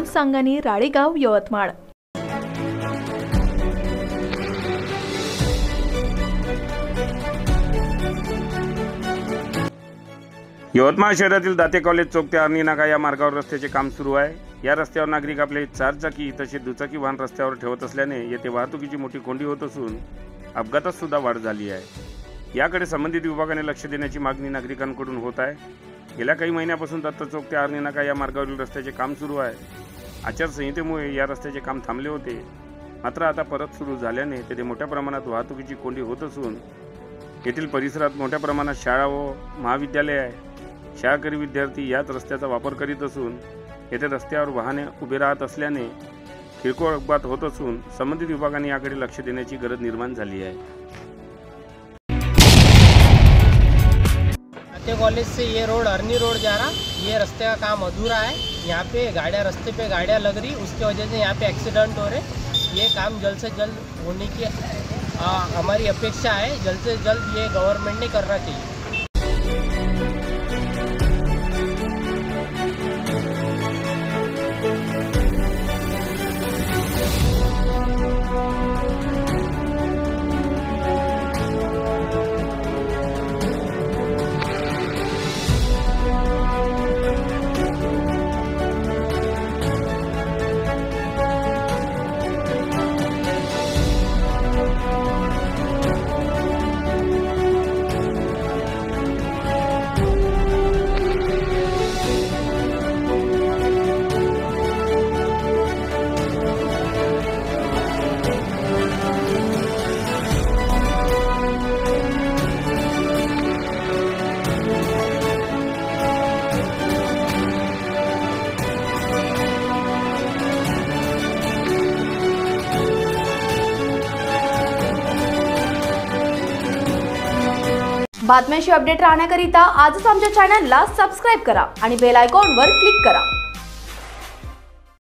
अमोल सांगानी, राळेगाव, यवतमाळ। यवतमाळ शहरातील दाते कॉलेज चौक ते अर्णी नाका या मार्गावर रस्त्याचे काम सुरू आहे। या रस्त्यावर नागरिक आपले चारचाकी तसेच दुचाकी वाहन रस्त्यावर ठेवत असल्याने येथे वाहतुकीची मोठी कोंडी होत असून अपघातात सुद्धा वाढ झाली आहे। याकडे संबंधित विभागाने लक्ष देण्याची मागणी नागरिकांकडून होत आहे। गेल्या काही महिन्यापासून दत्त चौक ते अर्णी नाका या मार्गावरील रस्त्याचे काम सुरू आहे। आचारसंहितेमुळे या रस्त्याचे काम थांबले होते, मात्र आता परत सुरू झाल्याने तेथे मोठ्या प्रमाणात वाहतुकीची कोंडी होत असून येथील परिसरात मोठ्या प्रमाणात शाळा व महाविद्यालय आहे। शाळकरी विद्यार्थी याच रस्त्याचा वापर करीत असून येथे रस्त्यावर वाहने उभे राहत असल्याने किरकोळ अपघात होत असून संबंधित विभागाने याकडे लक्ष देण्याची गरज निर्माण झाली है। दाते कॉलेज से ये रोड अर्नी रोड जा रहा, ये रास्ते का काम अधूरा है। यहाँ पे गाड़ियाँ रास्ते पे गाड़ियाँ लग रही, उसके वजह से यहाँ पे एक्सीडेंट हो रहे। ये काम जल्द से जल्द होने की हमारी अपेक्षा है। जल्द से जल्द ये गवर्नमेंट ने करना चाहिए। बातम्यांशी अपडेट राहण्याकरिता आजच आमच्या चॅनलला सबस्क्राइब करा आणि बेल आयकॉनवर क्लिक करा।